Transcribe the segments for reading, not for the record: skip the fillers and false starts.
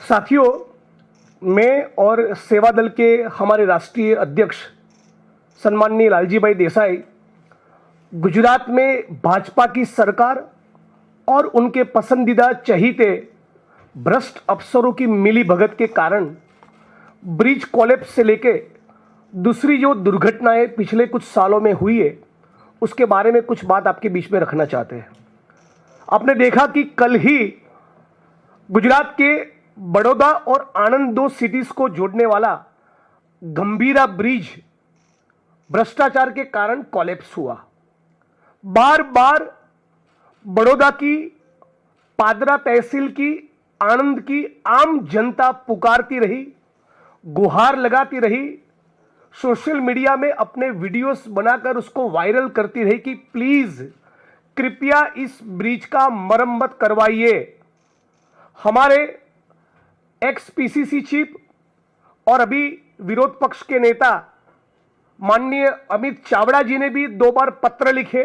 साथियों, मैं और सेवा दल के हमारे राष्ट्रीय अध्यक्ष सम्माननीय लालजी भाई देसाई गुजरात में भाजपा की सरकार और उनके पसंदीदा चहीते भ्रष्ट अफसरों की मिलीभगत के कारण ब्रिज कोलैप्स से लेके दूसरी जो दुर्घटनाएं पिछले कुछ सालों में हुई है उसके बारे में कुछ बात आपके बीच में रखना चाहते हैं। आपने देखा कि कल ही गुजरात के बड़ौदा और आणंद दो सिटीज को जोड़ने वाला गंभीरा ब्रिज भ्रष्टाचार के कारण कोलैप्स हुआ। बार बार बड़ौदा की, पादरा तहसील की, आणंद की आम जनता पुकारती रही, गुहार लगाती रही, सोशल मीडिया में अपने वीडियोस बनाकर उसको वायरल करती रही कि प्लीज कृपया इस ब्रिज का मरम्मत करवाइए। हमारे एक्स पीसीसी चीफ और अभी विरोध पक्ष के नेता माननीय अमित चावड़ा जी ने भी 2 बार पत्र लिखे,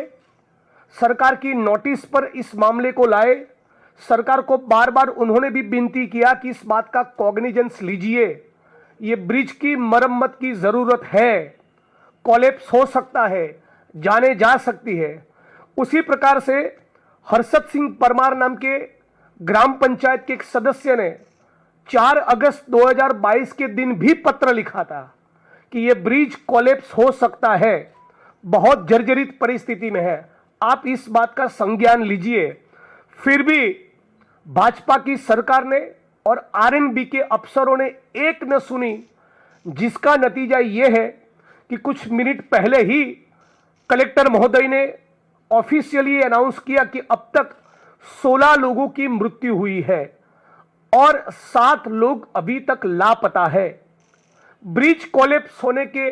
सरकार की नोटिस पर इस मामले को लाए। सरकार को बार बार उन्होंने भी विनती किया कि इस बात का कॉग्निजेंस लीजिए, ये ब्रिज की मरम्मत की जरूरत है, कोलैप्स हो सकता है, जाने जा सकती है। उसी प्रकार से हर्षद सिंह परमार नाम के ग्राम पंचायत के एक सदस्य ने 4 अगस्त 2022 के दिन भी पत्र लिखा था कि यह ब्रिज कोलैप्स हो सकता है, बहुत जर्जरित परिस्थिति में है, आप इस बात का संज्ञान लीजिए। फिर भी भाजपा की सरकार ने और आरएनबी के अफसरों ने एक न सुनी, जिसका नतीजा यह है कि कुछ मिनट पहले ही कलेक्टर महोदय ने ऑफिशियली अनाउंस किया कि अब तक 16 लोगों की मृत्यु हुई है और 7 लोग अभी तक लापता है। ब्रिज कोलैप्स होने के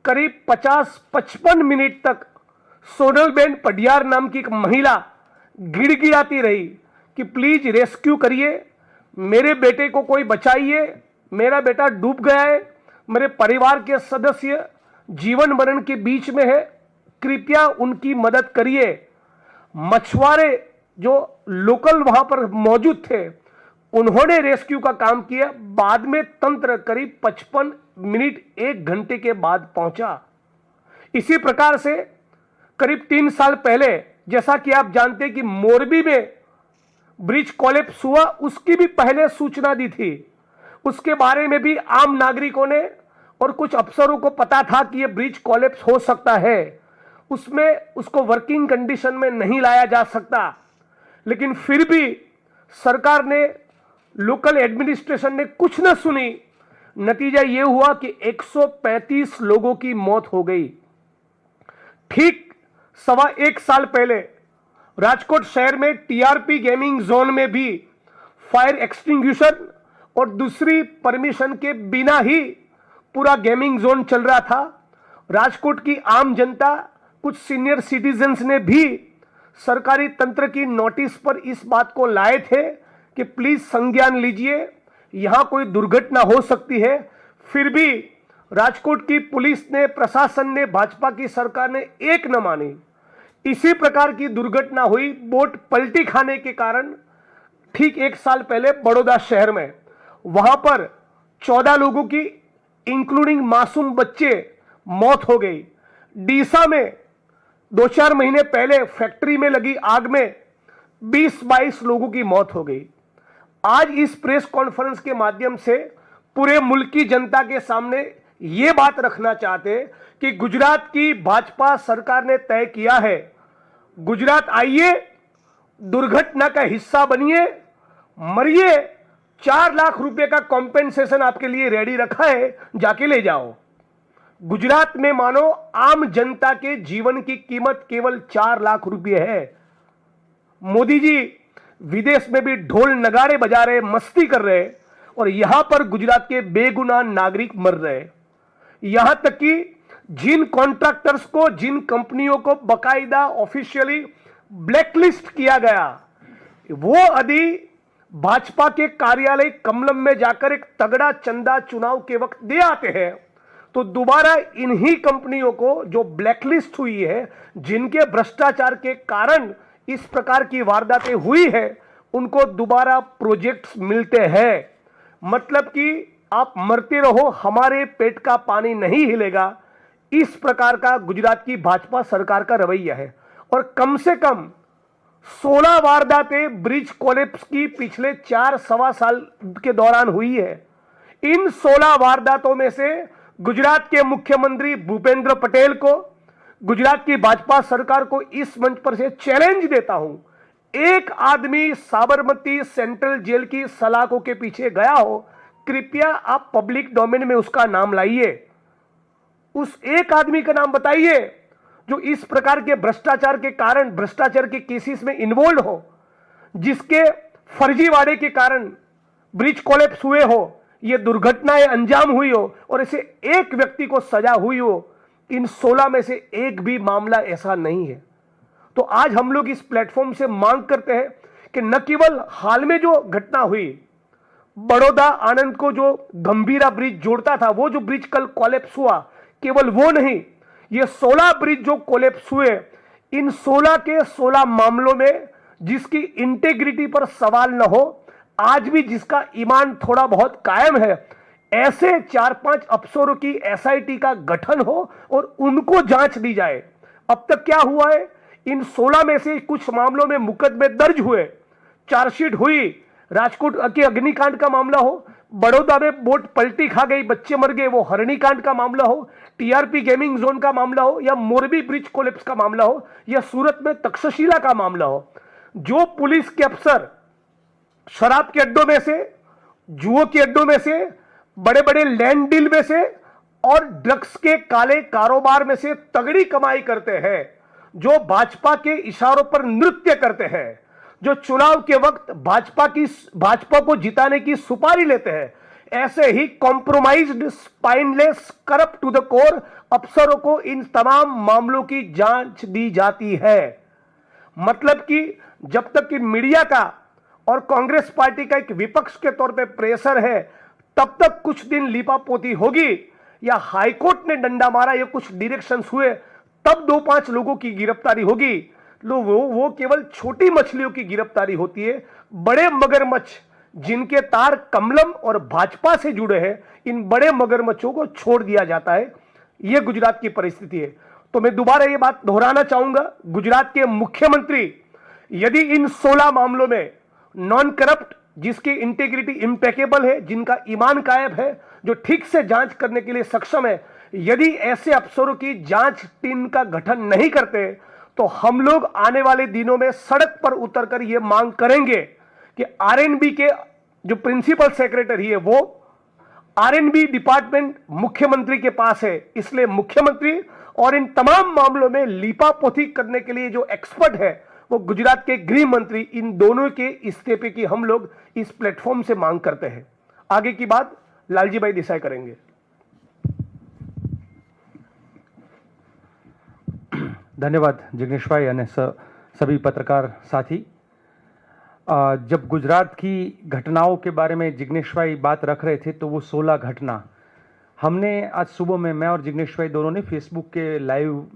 करीब 50-55 मिनट तक सोनलबेन पडियार नाम की एक महिला गिड़गिड़ाती रही कि प्लीज रेस्क्यू करिए, मेरे बेटे को कोई बचाइए, मेरा बेटा डूब गया है, मेरे परिवार के सदस्य जीवन मरण के बीच में है, कृपया उनकी मदद करिए। मछुआरे जो लोकल वहां पर मौजूद थे उन्होंने रेस्क्यू का काम किया। बाद में तंत्र करीब 55 मिनट 1 घंटे के बाद पहुंचा। इसी प्रकार से करीब 3 साल पहले, जैसा कि आप जानते हैं कि मोरबी में ब्रिज कोलैप्स हुआ, उसकी भी पहले सूचना दी थी। उसके बारे में भी आम नागरिकों ने और कुछ अफसरों को पता था कि यह ब्रिज कोलैप्स हो सकता है, उसमें उसको वर्किंग कंडीशन में नहीं लाया जा सकता। लेकिन फिर भी सरकार ने, लोकल एडमिनिस्ट्रेशन ने कुछ न सुनी। नतीजा यह हुआ कि 135 लोगों की मौत हो गई। ठीक 1.25 साल पहले राजकोट शहर में टीआरपी गेमिंग जोन में भी फायर एक्सटिंग्विशर और दूसरी परमिशन के बिना ही पूरा गेमिंग जोन चल रहा था। राजकोट की आम जनता, कुछ सीनियर सिटीजन्स ने भी सरकारी तंत्र की नोटिस पर इस बात को लाए थे कि प्लीज संज्ञान लीजिए, यहां कोई दुर्घटना हो सकती है। फिर भी राजकोट की पुलिस ने, प्रशासन ने, भाजपा की सरकार ने एक न मानी। इसी प्रकार की दुर्घटना हुई बोट पलटी खाने के कारण ठीक 1 साल पहले बड़ौदा शहर में। वहां पर 14 लोगों की इंक्लूडिंग मासूम बच्चे मौत हो गई। डीसा में 2-4 महीने पहले फैक्ट्री में लगी आग में 20-22 लोगों की मौत हो गई। आज इस प्रेस कॉन्फ्रेंस के माध्यम से पूरे मुल्क की जनता के सामने ये बात रखना चाहते कि गुजरात की भाजपा सरकार ने तय किया है, गुजरात आइए, दुर्घटना का हिस्सा बनिए, मरिए, 4 लाख रुपए का कॉम्पेंसेशन आपके लिए रेडी रखा है, जाके ले जाओ। गुजरात में मानो आम जनता के जीवन की कीमत केवल 4 लाख रुपए है। मोदी जी विदेश में भी ढोल नगाड़े बजा रहे, मस्ती कर रहे, और यहां पर गुजरात के बेगुनाह नागरिक मर रहे। यहां तक कि जिन कॉन्ट्रैक्टर्स को, जिन कंपनियों को बकायदा ऑफिशियली ब्लैकलिस्ट किया गया, वो यदि भाजपा के कार्यालय कमलम में जाकर एक तगड़ा चंदा चुनाव के वक्त दे आते हैं, तो दोबारा इन्हीं कंपनियों को जो ब्लैकलिस्ट हुई है, जिनके भ्रष्टाचार के कारण इस प्रकार की वारदातें हुई है, उनको दोबारा प्रोजेक्ट्स मिलते हैं। मतलब कि आप मरते रहो, हमारे पेट का पानी नहीं हिलेगा, इस प्रकार का गुजरात की भाजपा सरकार का रवैया है। और कम से कम 16 वारदातें ब्रिज कोलैप्स की पिछले 4 सवा साल के दौरान हुई है। इन 16 वारदातों में से गुजरात के मुख्यमंत्री भूपेंद्र पटेल को, गुजरात की भाजपा सरकार को इस मंच पर से चैलेंज देता हूं, एक आदमी साबरमती सेंट्रल जेल की सलाखों के पीछे गया हो, कृपया आप पब्लिक डोमेन में उसका नाम लाइए। उस एक आदमी का नाम बताइए जो इस प्रकार के भ्रष्टाचार के कारण, भ्रष्टाचार के केसेस में इन्वॉल्व हो, जिसके फर्जीवाड़े के कारण ब्रिज कोलैप्स हुए हो, ये दुर्घटनाएं अंजाम हुई हो और इसे एक व्यक्ति को सजा हुई हो। इन 16 में से एक भी मामला ऐसा नहीं है। तो आज हम लोग इस प्लेटफॉर्म से मांग करते हैं कि न केवल हाल में जो घटना हुई, बड़ौदा आनंद को जो गंभीरा ब्रिज जोड़ता था, वो जो ब्रिज कल कोलैप्स हुआ, केवल वो नहीं, ये 16 ब्रिज जो कोलैप्स हुए, इन 16 के 16 मामलों में जिसकी इंटेग्रिटी पर सवाल न हो, आज भी जिसका ईमान थोड़ा बहुत कायम है, ऐसे 4-5 अफसरों की एसआईटी का गठन हो और उनको जांच दी जाए। अब तक क्या हुआ है, इन 16 में से कुछ मामलों में मुकदमे दर्ज हुए, चार्जशीट हुई, राजकोट के अग्निकांड का मामला हो, बड़ौदा में बोट पलटी खा गई, बच्चे मर गए, वो हरणीकांड का मामला हो, टीआरपी गेमिंग जोन का मामला हो, या मोरबी ब्रिज कोलैप्स का मामला हो, या सूरत में तक्षशिला का मामला हो, जो पुलिस के अफसर शराब के अड्डों में से, जुओं के अड्डों में से, बड़े बड़े लैंड डील में से और ड्रग्स के काले कारोबार में से तगड़ी कमाई करते हैं, जो भाजपा के इशारों पर नृत्य करते हैं, जो चुनाव के वक्त भाजपा को जिताने की सुपारी लेते हैं, ऐसे ही compromised, spineless, corrupt to the core अफसरों को इन तमाम मामलों की जांच दी जाती है। मतलब कि जब तक कि मीडिया का और कांग्रेस पार्टी का एक विपक्ष के तौर पे प्रेशर है, तब तक कुछ दिन लीपापोती होगी, या हाईकोर्ट ने डंडा मारा, या कुछ डायरेक्शंस हुए, तब 2-5 लोगों की गिरफ्तारी होगी। वो केवल छोटी मछलियों की गिरफ्तारी होती है। बड़े मगरमच्छ जिनके तार कमलम और भाजपा से जुड़े हैं, इन बड़े मगरमच्छों को छोड़ दिया जाता है। यह गुजरात की परिस्थिति है। तो मैं दोबारा यह बात दोहराना चाहूंगा, गुजरात के मुख्यमंत्री यदि इन 16 मामलों में नॉन करप्ट, जिसकी इंटेग्रिटी इम्पेकेबल है, जिनका ईमान कायम है, जो ठीक से जांच करने के लिए सक्षम है, यदि ऐसे अफसरों की जांच टीम का गठन नहीं करते, तो हम लोग आने वाले दिनों में सड़क पर उतरकर यह मांग करेंगे कि आरएनबी के जो प्रिंसिपल सेक्रेटरी है, वो आरएनबी डिपार्टमेंट मुख्यमंत्री के पास है, इसलिए मुख्यमंत्री और इन तमाम मामलों में लीपापोती करने के लिए जो एक्सपर्ट है, वो गुजरात के गृह मंत्री, इन दोनों के इस्तीफे की हम लोग इस प्लेटफॉर्म से मांग करते हैं। आगे की बात लालजी भाई देसाई करेंगे। धन्यवाद जिग्नेश भाई અને सभी पत्रकार साथी। जब गुजरात की घटनाओं के बारे में जिग्नेश भाई बात रख रहे थे, तो वो 16 घटना हमने आज सुबह में, मैं और जिग्नेश भाई दोनों ने फेसबुक के लाइव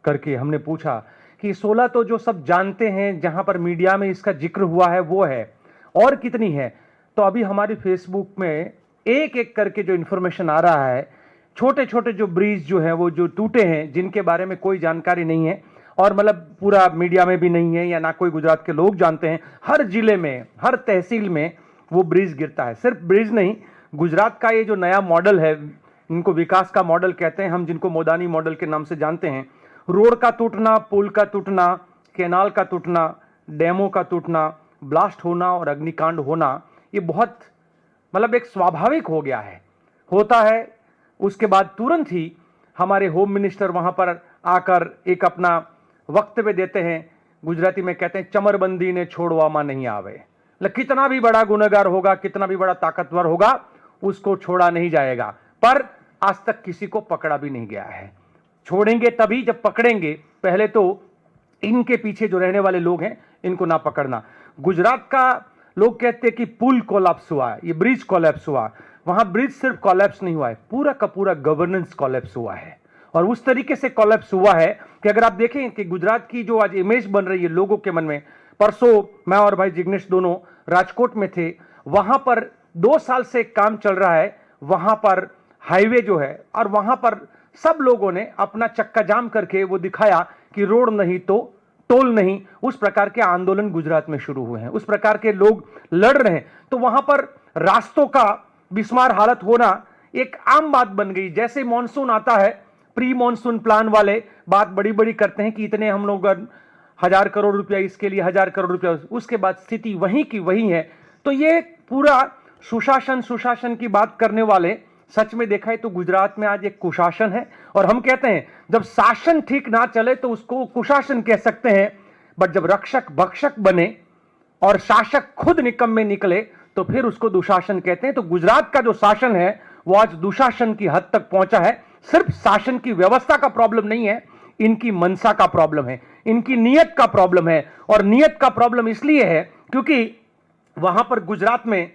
करके हमने पूछा कि 16 तो जो सब जानते हैं, जहां पर मीडिया में इसका जिक्र हुआ है वो है, और कितनी है। तो अभी हमारी फेसबुक में एक एक करके जो इन्फॉर्मेशन आ रहा है, छोटे छोटे जो ब्रिज जो है वो जो टूटे हैं, जिनके बारे में कोई जानकारी नहीं है, और मतलब पूरा मीडिया में भी नहीं है, या ना कोई गुजरात के लोग जानते हैं। हर जिले में, हर तहसील में वो ब्रिज गिरता है। सिर्फ ब्रिज नहीं, गुजरात का ये जो नया मॉडल है, इनको विकास का मॉडल कहते हैं हम, जिनको मोदानी मॉडल के नाम से जानते हैं, रोड का टूटना, पुल का टूटना, कैनाल का टूटना, डैमों का टूटना, ब्लास्ट होना और अग्निकांड होना, ये बहुत मतलब एक स्वाभाविक हो गया है, होता है। उसके बाद तुरंत ही हमारे होम मिनिस्टर वहां पर आकर एक अपना वक्तव्य देते हैं, गुजराती में कहते हैं, चमरबंदी ने छोड़वामा नहीं आवे। मतलब कितना भी बड़ा गुनहगार होगा, कितना भी बड़ा ताकतवर होगा, उसको छोड़ा नहीं जाएगा। पर आज तक किसी को पकड़ा भी नहीं गया है। छोड़ेंगे तभी जब पकड़ेंगे, पहले तो इनके पीछे जो रहने वाले लोग हैं, इनको ना पकड़ना। गुजरात का लोग कहते हैं कि पुल कोलैप्स हुआ है, ये ब्रिज कोलैप्स हुआ। वहां ब्रिज सिर्फ कोलैप्स नहीं हुआ है, पूरा का पूरा गवर्नेंस कोलैप्स हुआ है। और उस तरीके से कोलैप्स हुआ है कि अगर आप देखें कि गुजरात की जो आज इमेज बन रही है लोगों के मन में, परसों मैं और भाई जिग्नेश दोनों राजकोट में थे, वहां पर 2 साल से काम चल रहा है, वहां पर हाईवे जो है, और वहां पर सब लोगों ने अपना चक्का जाम करके वो दिखाया कि रोड नहीं तो टोल नहीं। उस प्रकार के आंदोलन गुजरात में शुरू हुए हैं, उस प्रकार के लोग लड़ रहे हैं। तो वहां पर रास्तों का बिस्मार हालत होना एक आम बात बन गई। जैसे मॉनसून आता है, प्री मॉनसून प्लान वाले बात बड़ी बड़ी करते हैं कि इतने हम लोग 1000 करोड़ रुपया इसके लिए, 1000 करोड़ रुपया, उसके बाद स्थिति वहीं की वहीं है। तो ये पूरा सुशासन की बात करने वाले, सच में देखा है तो गुजरात में आज एक कुशासन है। और हम कहते हैं जब शासन ठीक ना चले तो उसको कुशासन कह सकते हैं, बट जब रक्षक भक्षक बने और शासक खुद निकम्मे निकले तो फिर उसको दुशासन कहते हैं। तो गुजरात का जो शासन है वो आज दुशासन की हद तक पहुंचा है। सिर्फ शासन की व्यवस्था का प्रॉब्लम नहीं है, इनकी मनसा का प्रॉब्लम है, इनकी नीयत का प्रॉब्लम है। और नीयत का प्रॉब्लम इसलिए है क्योंकि वहां पर गुजरात में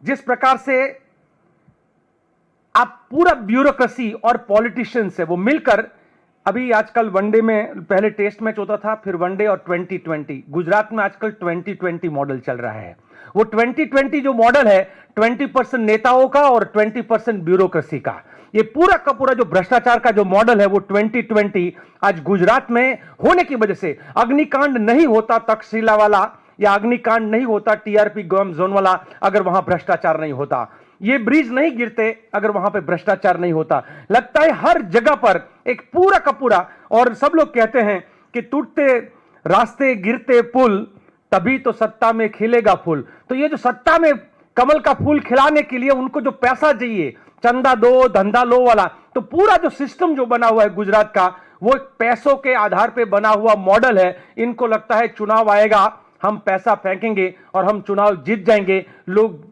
जिस प्रकार से आप पूरा ब्यूरोक्रेसी और पॉलिटिशियंस है वो मिलकर, अभी आजकल वनडे में पहले टेस्ट मैच होता था, फिर वनडे और 2020, गुजरात में आजकल 2020 मॉडल चल रहा है। वो 2020 जो मॉडल है 20% नेताओं का और 20% ब्यूरोक्रेसी का। ये पूरा का पूरा जो भ्रष्टाचार का जो मॉडल है वो 2020 आज गुजरात में होने की वजह से, अग्निकांड नहीं होता तक्षशिला वाला, या अग्निकांड नहीं होता टीआरपी गम जोन वाला अगर वहां भ्रष्टाचार नहीं होता, ये ब्रिज नहीं गिरते अगर वहां पे भ्रष्टाचार नहीं होता। लगता है हर जगह पर एक पूरा का पूरा, और सब लोग कहते हैं कि टूटते रास्ते गिरते पुल, तभी तो सत्ता में खिलेगा फूल। तो ये जो सत्ता में कमल का फूल खिलाने के लिए उनको जो पैसा चाहिए, चंदा दो धंधा लो वाला, तो पूरा जो सिस्टम जो बना हुआ है गुजरात का वो एक पैसों के आधार पे बना हुआ मॉडल है। इनको लगता है चुनाव आएगा, हम पैसा फेंकेंगे और हम चुनाव जीत जाएंगे। लोग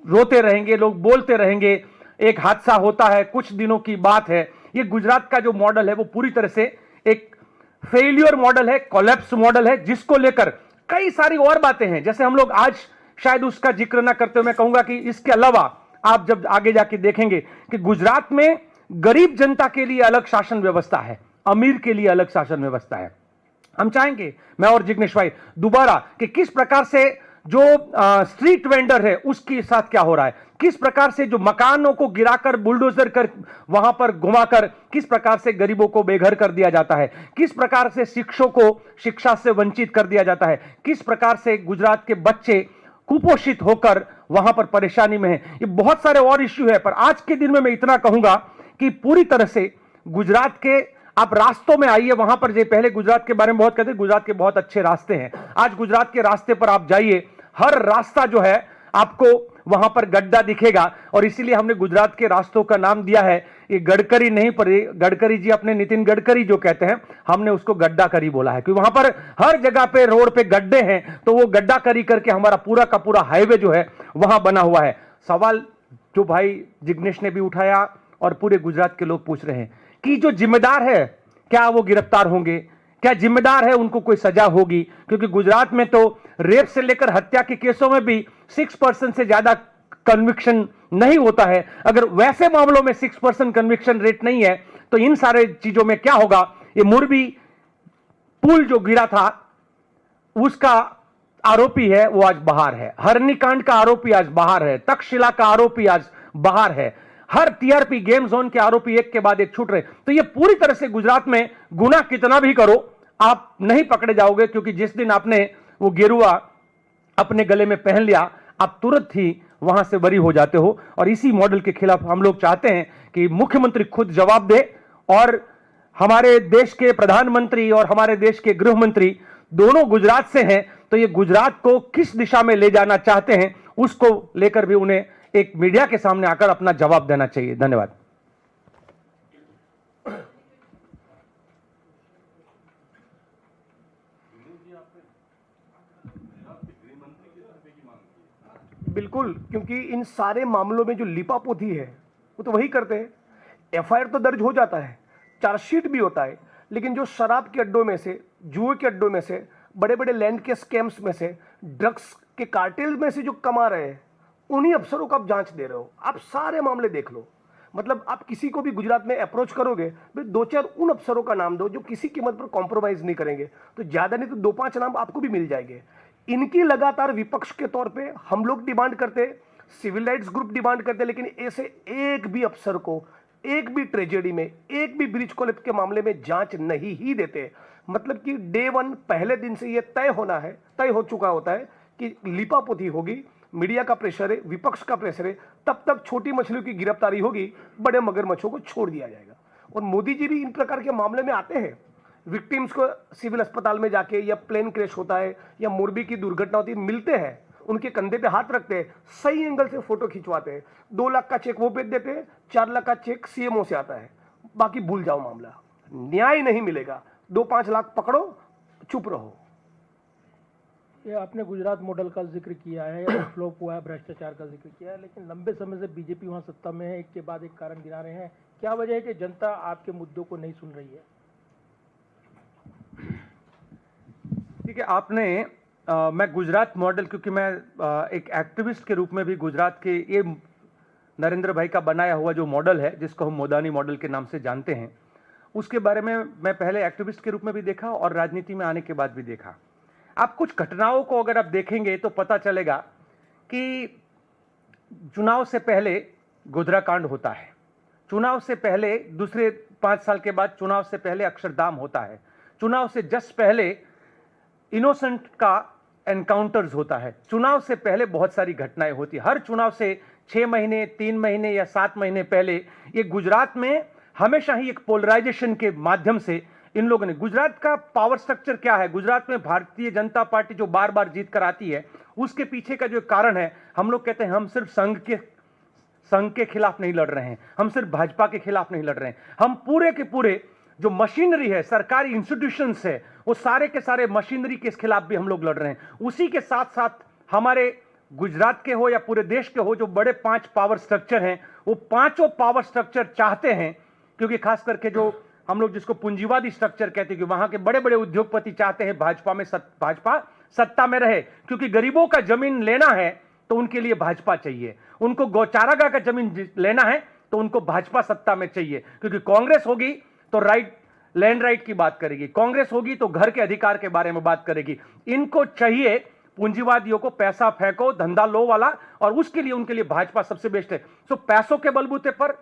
रोते रहेंगे, लोग बोलते रहेंगे, एक हादसा होता है, कुछ दिनों की बात है। ये गुजरात का जो मॉडल है वो पूरी तरह से एक फेलियर मॉडल है, कोलैप्स मॉडल है, जिसको लेकर कई सारी और बातें हैं। जैसे हम लोग आज शायद उसका जिक्र ना करते हुए मैं कहूंगा कि इसके अलावा आप जब आगे जाके देखेंगे कि गुजरात में गरीब जनता के लिए अलग शासन व्यवस्था है, अमीर के लिए अलग शासन व्यवस्था है। हम चाहेंगे, मैं और जिग्नेश भाई, दोबारा कि किस प्रकार से जो स्ट्रीट वेंडर है उसके साथ क्या हो रहा है, किस प्रकार से जो मकानों को गिराकर बुलडोजर कर वहां पर घुमाकर किस प्रकार से गरीबों को बेघर कर दिया जाता है, किस प्रकार से शिक्षकों को शिक्षा से वंचित कर दिया जाता है, किस प्रकार से गुजरात के बच्चे कुपोषित होकर वहां पर परेशानी में है। ये बहुत सारे और इश्यू है, पर आज के दिन में मैं इतना कहूंगा कि पूरी तरह से गुजरात के आप रास्तों में आइए। वहां पर पहले गुजरात के बारे में बहुत कहते हैं, गुजरात के बहुत अच्छे रास्ते हैं। आज गुजरात के रास्ते पर आप जाइए, हर रास्ता जो है आपको वहां पर गड्ढा दिखेगा। और इसीलिए हमने गुजरात के रास्तों का नाम दिया है, ये गडकरी नहीं, पर गडकरी जी अपने नितिन गडकरी जो कहते हैं, हमने उसको गड्ढा करी बोला है, क्योंकि वहां पर हर जगह पे रोड पे गड्ढे हैं। तो वो गड्ढा करी करके हमारा पूरा का पूरा हाईवे जो है वहां बना हुआ है। सवाल जो भाई जिग्नेश ने भी उठाया और पूरे गुजरात के लोग पूछ रहे हैं कि जो जिम्मेदार है क्या वो गिरफ्तार होंगे, क्या जिम्मेदार है उनको कोई सजा होगी? क्योंकि गुजरात में तो रेप से लेकर हत्या के केसों में भी 6% से ज्यादा कन्विक्शन नहीं होता है। अगर वैसे मामलों में 6% कन्विक्शन रेट नहीं है तो इन सारे चीजों में क्या होगा? ये मुरबी पुल जो गिरा था उसका आरोपी है वो आज बाहर है, हरनीकांड का आरोपी आज बाहर है, तक्षशिला का आरोपी आज बाहर है, हर टीआरपी गेम जोन के आरोपी एक के बाद एक छूट रहे। तो ये पूरी तरह से गुजरात में गुनाह कितना भी करो आप नहीं पकड़े जाओगे, क्योंकि जिस दिन आपने वो गेरुआ अपने गले में पहन लिया आप तुरंत ही वहां से बरी हो जाते हो। और इसी मॉडल के खिलाफ हम लोग चाहते हैं कि मुख्यमंत्री खुद जवाब दे, और हमारे देश के प्रधानमंत्री और हमारे देश के गृह मंत्री दोनों गुजरात से हैं, तो ये गुजरात को किस दिशा में ले जाना चाहते हैं उसको लेकर भी उन्हें एक मीडिया के सामने आकर अपना जवाब देना चाहिए। धन्यवाद। बिल्कुल, क्योंकि इन सारे मामलों में जो लिपापोती है वो तो वही करते हैं। एफआईआर तो दर्ज हो जाता है, चार्जशीट भी होता है, लेकिन जो शराब के अड्डों में से, जुए के अड्डों में से, बड़े बड़े लैंड के स्कैम्स में से, ड्रग्स के कार्टेल में से जो कमा रहे हैं उन्हीं अफसरों को आप जांच दे रहे हो। आप सारे मामले देख लो, मतलब आप किसी को भी गुजरात में अप्रोच करोगे तो 2-4 उन अफसरों का नाम दो जो किसी कीमत पर कॉम्प्रोमाइज नहीं करेंगे, तो ज्यादा नहीं तो 2-5 नाम आपको भी मिल जाएंगे। इनकी लगातार विपक्ष के तौर पे हम लोग डिमांड करते, सिविल राइट्स ग्रुप डिमांड करते, लेकिन ऐसे एक भी अफसर को, एक भी ट्रेजेडी में, एक भी ब्रिज कोलैप्स के मामले में जांच नहीं ही देते। मतलब कि डे वन, पहले दिन से यह तय होना है, तय हो चुका होता है कि लिपापोती होगी, मीडिया का प्रेशर है, विपक्ष का प्रेशर है, तब तक छोटी मछलियों की गिरफ्तारी होगी, बड़े मगरमच्छों को छोड़ दिया जाएगा। और मोदी जी भी इन प्रकार के मामले में आते हैं, विक्टिम्स को सिविल अस्पताल में जाके, या प्लेन क्रैश होता है या मोरबी की दुर्घटना होती है, मिलते हैं, उनके कंधे पे हाथ रखते हैं, सही एंगल से फोटो खिंचवाते हैं, 2 लाख का चेक वो भेज देते हैं, 4 लाख का चेक सीएमओ से आता है, बाकी भूल जाओ मामला। न्याय नहीं मिलेगा, 2-5 लाख पकड़ो, चुप रहो। ये आपने गुजरात मॉडल का जिक्र किया है, फ्लॉप हुआ है, भ्रष्टाचार का जिक्र किया है, लेकिन लंबे समय से बीजेपी वहाँ सत्ता में है, एक के बाद एक कारण गिना रहे हैं। क्या वजह है कि जनता आपके मुद्दों को नहीं सुन रही है? ठीक है, आपने मैं गुजरात मॉडल, क्योंकि मैं एक एक्टिविस्ट के रूप में भी गुजरात के ये नरेंद्र भाई का बनाया हुआ जो मॉडल है, जिसको हम मोदानी मॉडल के नाम से जानते हैं, उसके बारे में मैं पहले एक्टिविस्ट के रूप में भी देखा और राजनीति में आने के बाद भी देखा। आप कुछ घटनाओं को अगर आप देखेंगे तो पता चलेगा कि चुनाव से पहले गोधरा कांड होता है, चुनाव से पहले दूसरे 5 साल के बाद चुनाव से पहले अक्षरधाम होता है, चुनाव से जस्ट पहले इनोसेंट का एनकाउंटर्स होता है, चुनाव से पहले बहुत सारी घटनाएं होती है। हर चुनाव से 6 महीने, 3 महीने या 7 महीने पहले ये गुजरात में हमेशा ही एक पोलराइजेशन के माध्यम से इन लोगों ने, गुजरात का पावर स्ट्रक्चर क्या है, गुजरात में भारतीय जनता पार्टी जो बार बार जीत कर आती है, उसके पीछे का जो कारण है, हम लोग कहते हैं हम सिर्फ संघ के खिलाफ नहीं लड़ रहे हैं, हम सिर्फ भाजपा के खिलाफ नहीं लड़ रहे हैं, हम पूरे के पूरे जो मशीनरी है, सरकारी इंस्टीट्यूशंस है, वो सारे के सारे मशीनरी के खिलाफ भी हम लोग लड़ रहे हैं। उसी के साथ साथ हमारे गुजरात के हो या पूरे देश के हो, जो बड़े 5 पावर स्ट्रक्चर हैं, वो पांचों पावर स्ट्रक्चर चाहते हैं, क्योंकि खास करके जो हम लोग जिसको पूंजीवादी स्ट्रक्चर कहते हैं, कि वहां के बड़े बड़े उद्योगपति चाहते हैं भाजपा सत्ता में रहे, क्योंकि गरीबों का जमीन लेना है तो उनके लिए भाजपा चाहिए, उनको गौचारागाह का जमीन लेना है तो उनको भाजपा सत्ता में चाहिए, क्योंकि कांग्रेस होगी तो लैंड राइट की बात करेगी, कांग्रेस होगी तो घर के अधिकार के बारे में बात करेगी। इनको चाहिए पूंजीवादियों को पैसा फेंको, धंधा लो वाला, और उसके लिए उनके लिए भाजपा सबसे बेस्ट है। सो पैसों के बलबूते पर,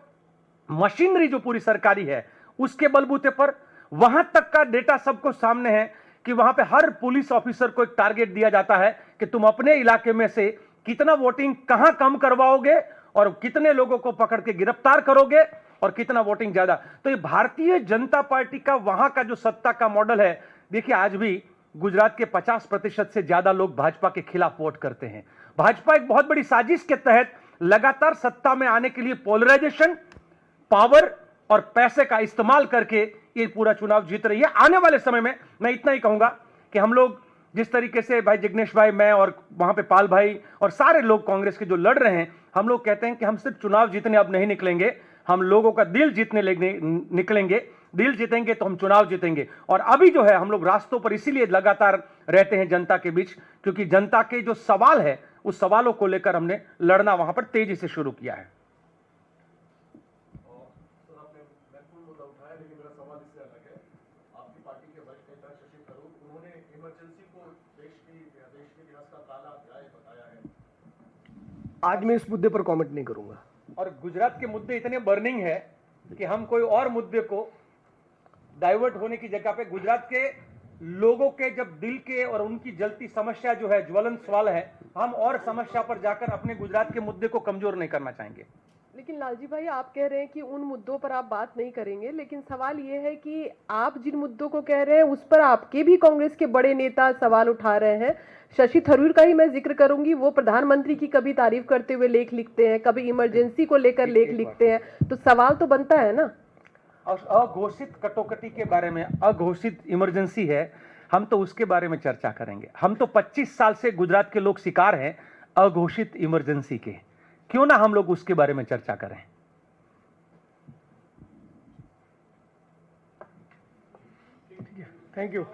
मशीनरी जो पूरी सरकारी है उसके बलबूते पर, वहां तक का डेटा सबको सामने है कि वहां पे हर पुलिस ऑफिसर को एक टारगेट दिया जाता है कि तुम अपने इलाके में से कितना वोटिंग कहां कम करवाओगे और कितने लोगों को पकड़ के गिरफ्तार करोगे और कितना वोटिंग ज्यादा। तो ये भारतीय जनता पार्टी का वहां का जो सत्ता का मॉडल है, देखिए आज भी गुजरात के 50% से ज्यादा लोग भाजपा के खिलाफ वोट करते हैं। भाजपा एक बहुत बड़ी साजिश के तहत लगातार सत्ता में आने के लिए पोलराइजेशन, पावर और पैसे का इस्तेमाल करके ये पूरा चुनाव जीत रही है। आने वाले समय में मैं इतना ही कहूंगा कि हम लोग जिस तरीके से भाई जिग्नेश भाई, मैं और वहां पे पाल भाई और सारे लोग कांग्रेस के जो लड़ रहे हैं, हम लोग कहते हैं कि हम सिर्फ चुनाव जीतने अब नहीं निकलेंगे, हम लोगों का दिल जीतने निकलेंगे। दिल जीतेंगे तो हम चुनाव जीतेंगे। और अभी जो है हम लोग रास्तों पर इसीलिए लगातार रहते हैं जनता के बीच, क्योंकि जनता के जो सवाल है उस सवालों को लेकर हमने लड़ना वहां पर तेजी से शुरू किया है। आज मैं इस मुद्दे पर कमेंट नहीं करूंगा। और गुजरात के मुद्दे इतने बर्निंग है कि हम कोई और मुद्दे को डाइवर्ट होने की जगह पे, गुजरात के लोगों के जब दिल के और उनकी जलती समस्या जो है, ज्वलन सवाल है, हम और समस्या पर जाकर अपने गुजरात के मुद्दे को कमजोर नहीं करना चाहेंगे। लेकिन लालजी भाई, आप कह रहे हैं कि उन मुद्दों पर आप बात नहीं करेंगे, लेकिन सवाल ये है कि आप जिन मुद्दों को कह रहे हैं उस पर आपके भी कांग्रेस के बड़े नेता सवाल उठा रहे हैं। शशि थरूर का ही मैं जिक्र करूंगी, वो प्रधानमंत्री की कभी तारीफ करते हुए लेख लिखते हैं, कभी इमरजेंसी को लेकर लेख लिखते हैं, तो सवाल तो बनता है ना। और अघोषित कटौकटी के बारे में, अघोषित इमरजेंसी है, हम तो उसके बारे में चर्चा करेंगे। हम तो 25 साल से गुजरात के लोग शिकार हैं अघोषित इमरजेंसी के, क्यों ना हम लोग उसके बारे में चर्चा करें। Thank you.